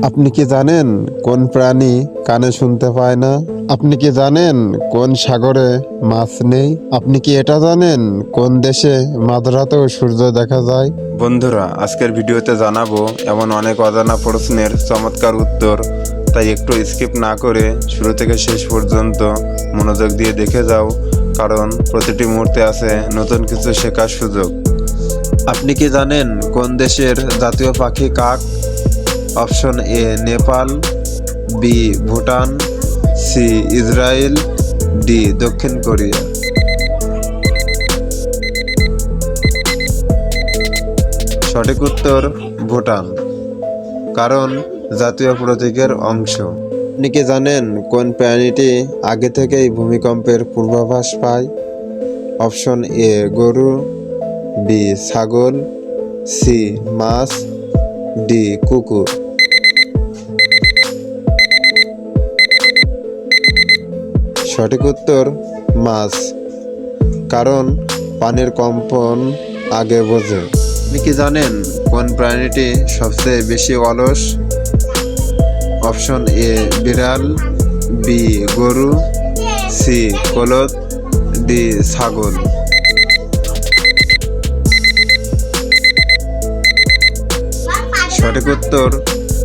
আপনি কি জানেন কোন প্রাণী কানে শুনতে পায় না? আপনি কি জানেন কোন সাগরে মাছ নেই? আপনি কি এটা জানেন কোন দেশে মাঝরাতেও সূর্য দেখা যায়? বন্ধুরা, আজকের ভিডিওতে জানাবো এমন অনেক অজানা প্রশ্নের চমৎকার উত্তর। তাই একটু স্কিপ না করে শুরু থেকে শেষ পর্যন্ত মনোযোগ দিয়ে দেখে যাও, কারণ প্রতিটি মুহূর্তে আছে নতুন কিছু শেখার সুযোগ। আপনি কি জানেন কোন দেশের জাতীয় পাখি কাক? Option A Nepal, B Bhutan, C Israel, D দক্ষিণ কোরিয়া। সঠিক উত্তর ভুটান, কারণ জাতীয় প্রতীকের অংশ। আপনি কি জানেন কোন প্রাণীটি আগে থেকেই ভূমিকম্পের পূর্বাভাস পায়? অপশন এ গরু, বি ছাগল, সি মাছ, ডি কুকুর। সঠিক উত্তর মাছ, কারণ পানির কম্পন আগে বোঝে। আপনি কি জানেন কোন প্রাণীটি সবচেয়ে বেশি অলস? অপশন এ বিড়াল, বি গরু, সি কলদ, ডি ছাগল। সঠিক উত্তর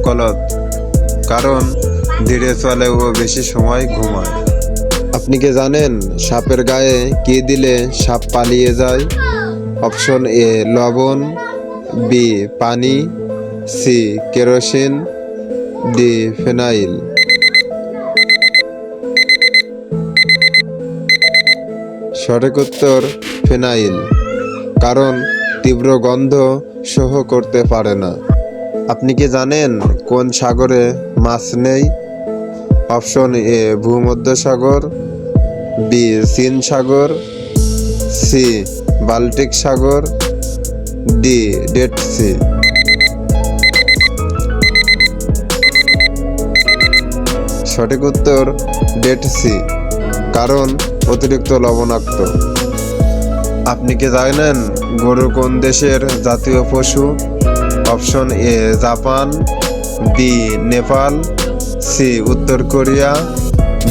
কলদ, কারণ ধীরে চলে ও বেশি সময় ঘুমায়। আপনি কি জানেন সাপের গায়ে কি দিলে সাপ পালিয়ে যায়? অপশন এ লবণ, বি পানি, সি কেরোসিন, ডি ফেনাইল। সঠিক উত্তর ফেনাইল, কারণ তীব্র গন্ধ সহ্য করতে পারে না। আপনি কি জানেন কোন সাগরে মাছ নেই? অপশন এ ভূমধ্যসাগর, বি চীন সাগর, সি বাল্টিক সাগর, ডি ডেড সি। সঠিক উত্তর ডেড সি, কারণ অতিরিক্ত লবণাক্ত। আপনি কি জানেন গরু কোন দেশের জাতীয় পশু? Option A Japan, B Nepal, C উত্তর কোরিয়া,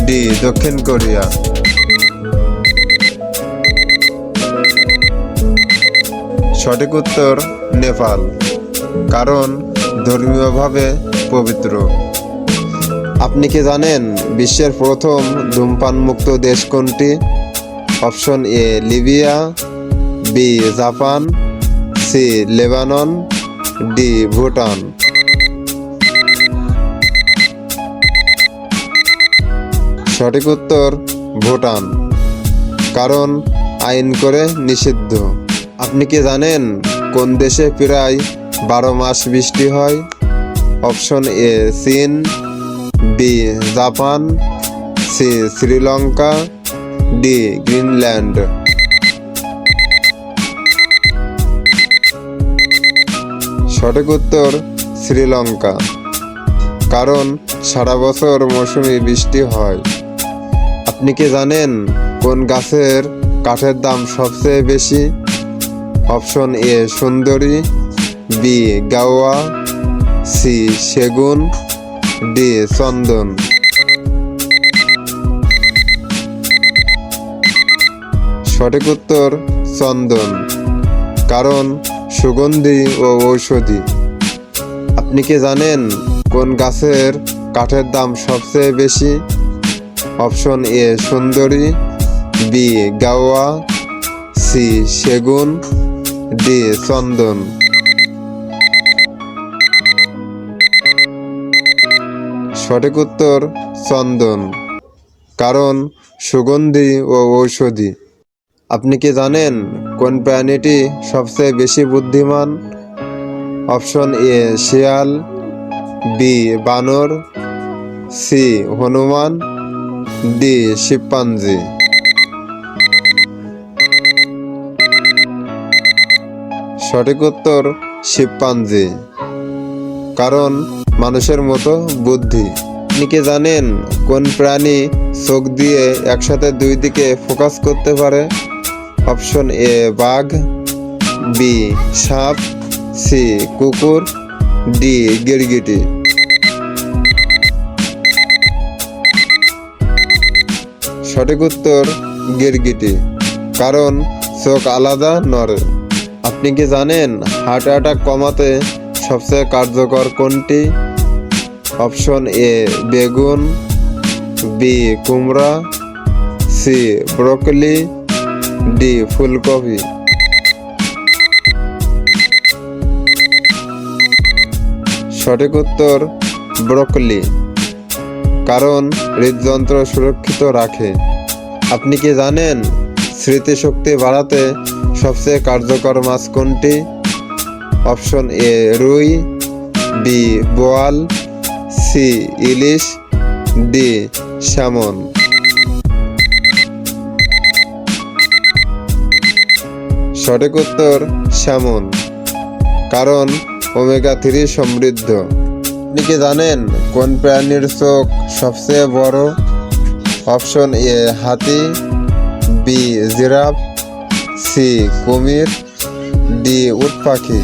ডি দক্ষিণ কোরিয়া। সঠিক উত্তর নেপাল, কারণ ধর্মীয়ভাবে পবিত্র। আপনি কি জানেন বিশ্বের প্রথম ধূমপান মুক্ত দেশ কোনটি? Option A Libya, B Japan, C Lebanon, D Bhutan. সঠিক উত্তর ভুটান, কারণ আইন করে নিষিদ্ধ। আপনি কি জানেন কোন দেশে প্রায় 12 মাস বৃষ্টি হয়? অপশন এ চীন, B Japan, C Sri Lanka, D Greenland. সঠিক উত্তর শ্রীলঙ্কা, কারণ সারা বছর মৌসুমী বৃষ্টি হয়। আপনি কি জানেন কোন গাছের কাঠের দাম সবচেয়ে বেশি? অপশন এ সুন্দরী, বি গাওয়া, সি সেগুন, ডি চন্দন। সঠিক উত্তর চন্দন, কারণ সুগন্ধি ও ঔষধি। আপনি কি জানেন কোন গাছের কাঠের দাম সবচেয়ে বেশি? অপশন এ সুন্দরী, বি গাওয়া, সি সেগুন, ডি চন্দন। সঠিক উত্তর চন্দন, কারণ সুগন্ধি ও ঔষধি। আপনি কি জানেন কোন প্রাণীটি সবচেয়ে বেশি বুদ্ধিমান? অপশন এ শিয়াল, বি বানর, সি হনুমান, ডি শিম্পাঞ্জি। সঠিক উত্তর শিম্পাঞ্জি, কারণ মানুষের মতো বুদ্ধি। আপনি কি জানেন কোন প্রাণী চোখ দিয়ে একসাথে দুই দিকে ফোকাস করতে পারে? অপশন এ বাঘ, বি সাপ, সি কুকুর, ডি গিরগিটি। সঠিক উত্তর গিরগিটি, কারণ চোখ আলাদা নড়ে। আপনি কি জানেন হার্ট অ্যাটাক কমাতে সবচেয়ে কার্যকর কোনটি? অপশন এ বেগুন, বি কুমড়া, সি ব্রোকলি, ডি ফুলকপি। সঠিক উত্তর ব্রোকলি, কারণ হৃদযন্ত্র সুরক্ষিত রাখে। আপনি কি জানেন স্মৃতিশক্তি বাড়াতে সবচেয়ে কার্যকর মাছ কোনটি? অপশন এ রুই, বি বোয়াল, সি ইলিশ, ডি স্যামন। সঠিক উত্তর স্যামন, কারণ ওমেগা 3 সমৃদ্ধ। আপনি কি জানেন কোন প্রাণীর চোখ সবচেয়ে বড়? অপশন এ হাতি, বি জিরাফ, সি কুমির, ডি উট পাখি।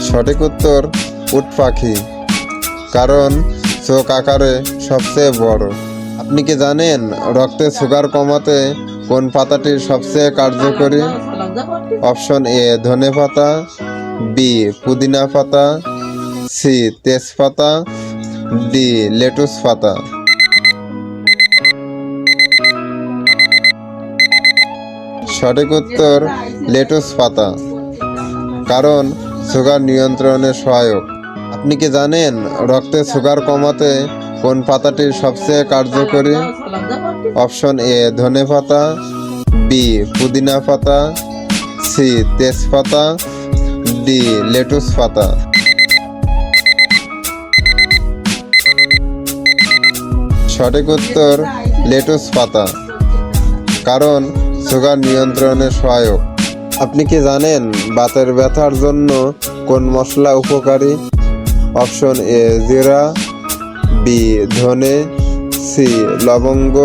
সঠিক উত্তর উট পাখি, কারণ চোখ আকারে সবচেয়ে বড়। আপনি কি জানেন রক্তে সুগার কমাতে কোন পাতাটি সবচেয়ে কার্যকরী? অপশন এ ধনে পাতা, বি পুদিনা পাতা, সি তেজপাতা, ডি লেটুস পাতা। সঠিক উত্তর লেটুস পাতা, কারণ সুগার নিয়ন্ত্রণে সহায়ক। আপনি কি জানেন রক্তে সুগার কমাতে কোন পাতাটি সবচেয়ে কার্যকরী? অপশন এ ধনে পাতা, বি পুদিনা পাতা, সি তেজপাতা, ডি লেটুস পাতা। সঠিক উত্তর লেটুস পাতা, কারণ সুগার নিয়ন্ত্রণে সহায়ক। আপনি কি জানেন বাতের ব্যথার জন্য কোন মশলা উপকারী? অপশন এ জিরা, বি ধনে, সি লবঙ্গ,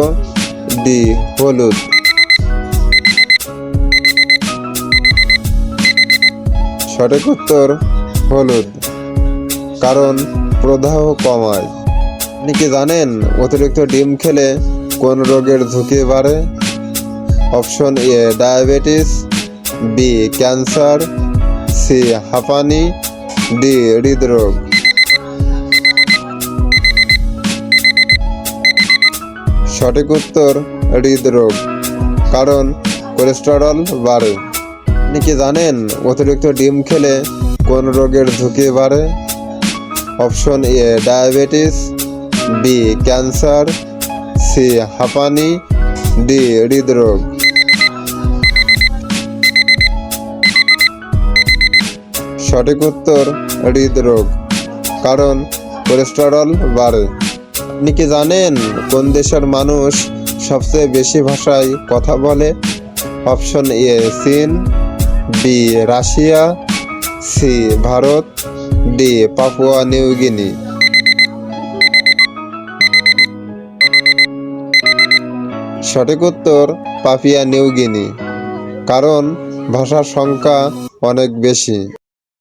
ডি হলুদ। সঠিক উত্তর হলুদ, কারণ প্রদাহ কমায়। আপনি কি জানেন অতিরিক্ত ডিম খেলে কোন রোগের ঝুঁকি বাড়ে? Option A diabetes, B cancer, C হাঁপানি, ডি হৃদরোগ। সঠিক উত্তর হৃদরোগ, কারণ কোলেস্টেরল বাড়ে। আপনি কি জানেন অতিরিক্ত ডিম খেলে কোন রোগের ঝুঁকি বাড়ে? Option A diabetes, B cancer, C হাঁপানি, ডি হৃদরোগ। সঠিক উত্তর হৃদরোগ, কারণ কোলেস্টেরল বাড়ে। আপনি কি জানেন কোন দেশের মানুষ সবচেয়ে বেশি ভাষায় কথা বলে? অপশন এ চীন, B Russia, C Bharat, D Papua New Guinea. সঠিক উত্তর পাপুয়া নিউ গিনি, কারণ ভাষার সংখ্যা অনেক বেশি।